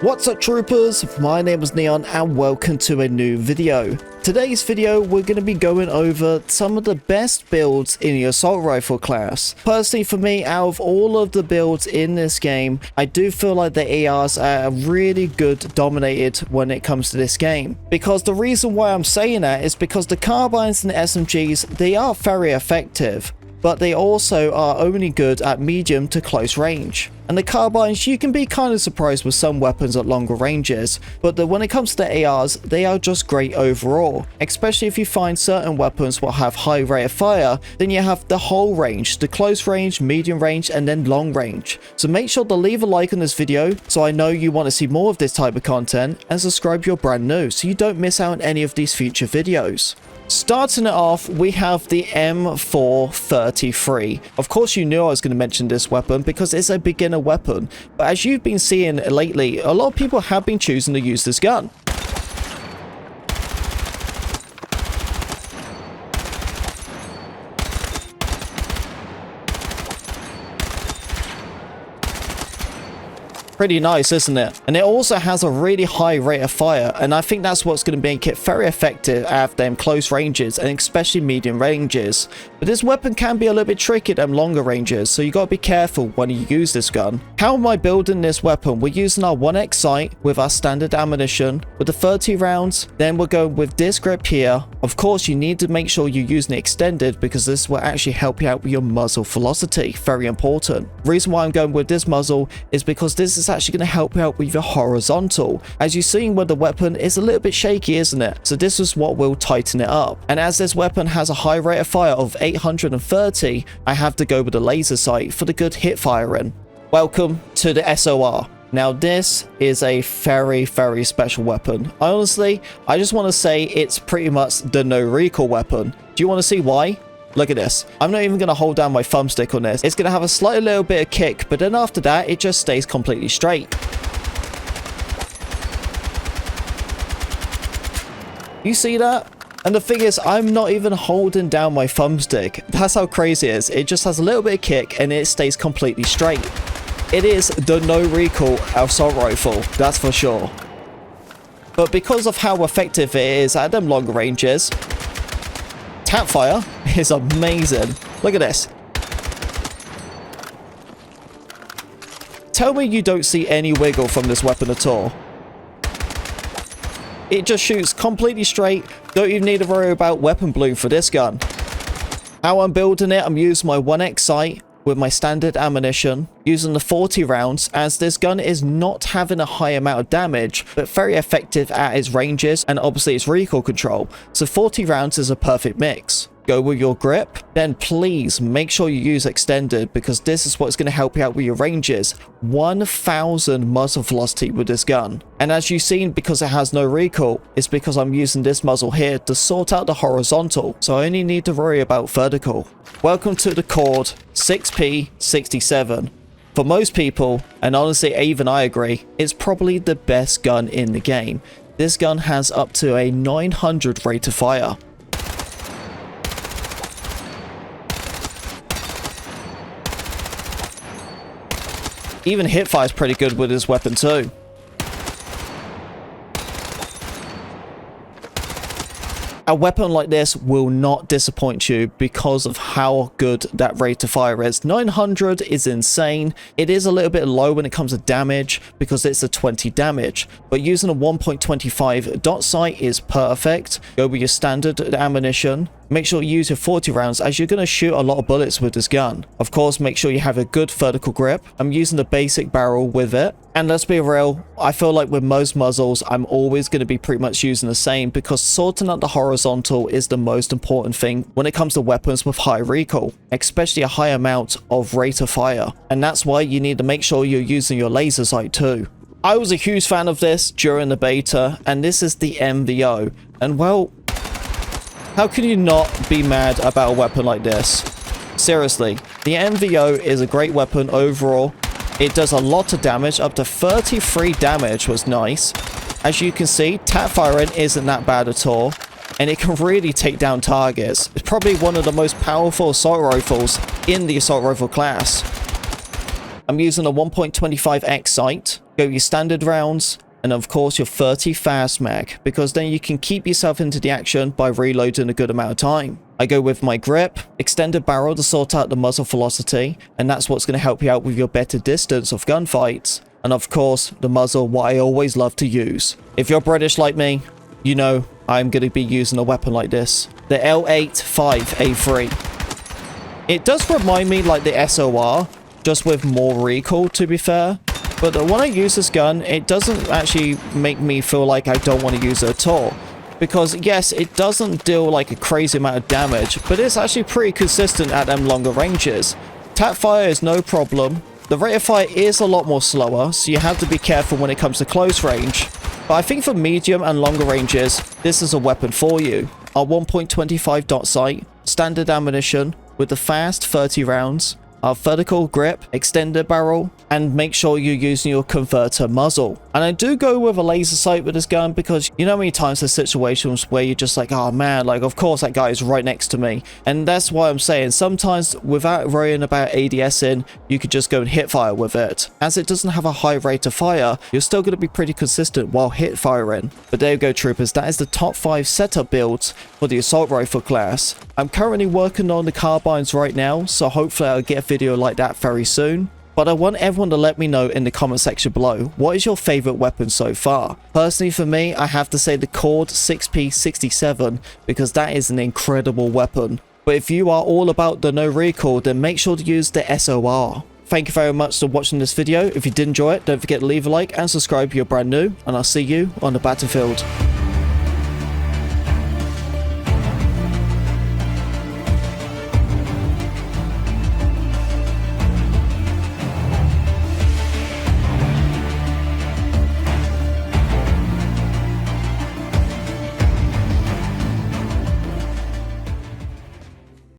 What's up troopers, my name is Neon and welcome to a new video. Today's video we're going to be going over some of the best builds in the assault rifle class. Personally for me, out of all of the builds in this game, I do feel like the ARs are really good dominated when it comes to this game. Because the reason why I'm saying that is because the carbines and the SMGs, they are very effective, but they also are only good at medium to close range. And the carbines, you can be kind of surprised with some weapons at longer ranges, but when it comes to the ARs, they are just great overall. Especially if you find certain weapons will have high rate of fire, then you have the whole range, the close range, medium range, and then long range. So make sure to leave a like on this video, so I know you want to see more of this type of content, and subscribe if you're brand new, so you don't miss out on any of these future videos. Starting it off, we have the M433. Of course, you knew I was going to mention this weapon because it's a beginner weapon. But as you've been seeing lately, a lot of people have been choosing to use this gun. Pretty nice, isn't it? And it also has a really high rate of fire, and I think that's what's going to make it very effective at them close ranges and especially medium ranges. But this weapon can be a little bit tricky at them longer ranges, so you got to be careful when you use this gun. How am I building this weapon? We're using our 1x sight with our standard ammunition with the 30 rounds. Then we're going with this grip here. Of course, you need to make sure you're using it extended because this will actually help you out with your muzzle velocity. Very important. The reason why I'm going with this muzzle is because this is actually going to help you out with your horizontal. As you've seen with the weapon, it's a little bit shaky, isn't it? So this is what will tighten it up. And as this weapon has a high rate of fire of 830, I have to go with the laser sight for the good hit firing. Welcome to the SOR. Now this is a very special weapon. Honestly, I just want to say it's pretty much the no recoil weapon. Do you want to see why? Look at this. I'm not even going to hold down my thumbstick on this. It's going to have a slight little bit of kick, but then after that, it just stays completely straight. You see that? And the thing is, I'm not even holding down my thumbstick. That's how crazy it is. It just has a little bit of kick and it stays completely straight. It is the no recoil assault rifle, that's for sure. But because of how effective it is at them longer ranges, tap fire is amazing. Look at this. Tell me you don't see any wiggle from this weapon at all. It just shoots completely straight. Don't even need to worry about weapon bloom for this gun. How I'm building it, I'm using my 1x sight with my standard ammunition, using the 40 rounds, as this gun is not having a high amount of damage, but very effective at its ranges and obviously its recoil control. So 40 rounds is a perfect mix. Go with your grip, then please make sure you use extended because this is what's going to help you out with your ranges. 1000 muzzle velocity with this gun. And as you've seen, because it has no recoil, it's because I'm using this muzzle here to sort out the horizontal, so I only need to worry about vertical. Welcome to the Cord 6P67. For most people, and honestly even I agree, it's probably the best gun in the game. This gun has up to a 900 rate of fire. Even hipfire is pretty good with this weapon too. A weapon like this will not disappoint you because of how good that rate of fire is. 900 is insane. It is a little bit low when it comes to damage because it's a 20 damage. But using a 1.25 dot sight is perfect. Go with your standard ammunition. Make sure you use your 40 rounds as you're going to shoot a lot of bullets with this gun. Of course, make sure you have a good vertical grip. I'm using the basic barrel with it. And let's be real, I feel like with most muzzles, I'm always going to be pretty much using the same because sorting out the horizontal is the most important thing when it comes to weapons with high recoil, especially a high amount of rate of fire. And that's why you need to make sure you're using your laser sight too. I was a huge fan of this during the beta, and this is the NVO. And well, how can you not be mad about a weapon like this? Seriously, the NVO is a great weapon overall. It does a lot of damage, up to 33 damage was nice. As you can see, tap firing isn't that bad at all, and it can really take down targets. It's probably one of the most powerful assault rifles in the assault rifle class. I'm using a 1.25x sight go your standard rounds, and of course your 30 fast mag, because then you can keep yourself into the action by reloading a good amount of time. I go with my grip, extended barrel to sort out the muzzle velocity, and that's what's going to help you out with your better distance of gunfights. And of course, the muzzle, what I always love to use. If you're British like me, you know I'm going to be using a weapon like this. The L85A3. It does remind me like the SOR, just with more recoil to be fair. But when I use this gun, it doesn't actually make me feel like I don't want to use it at all. Because yes, it doesn't deal like a crazy amount of damage, but it's actually pretty consistent at them longer ranges. Tap fire is no problem. The rate of fire is a lot more slower, so you have to be careful when it comes to close range. But I think for medium and longer ranges, this is a weapon for you. Our 1.25 dot sight, standard ammunition with the fast 30 rounds, our vertical grip, extended barrel, and make sure you're using your converter muzzle. And I do go with a laser sight with this gun because you know how many times there's situations where you're just like, oh man, like of course that guy is right next to me. And that's why I'm saying sometimes without worrying about ADS-ing, you could just go and hit fire with it. As it doesn't have a high rate of fire, you're still going to be pretty consistent while hit firing. But there you go, troopers, that is the top 5 setup builds for the assault rifle class. I'm currently working on the carbines right now, so hopefully I'll get a video like that very soon. But I want everyone to let me know in the comment section below, what is your favorite weapon so far? Personally for me, I have to say the Cord 6P67 because that is an incredible weapon. But if you are all about the no recoil, then make sure to use the SOR. Thank you very much for watching this video. If you did enjoy it, don't forget to leave a like and subscribe if you're brand new, and I'll see you on the battlefield.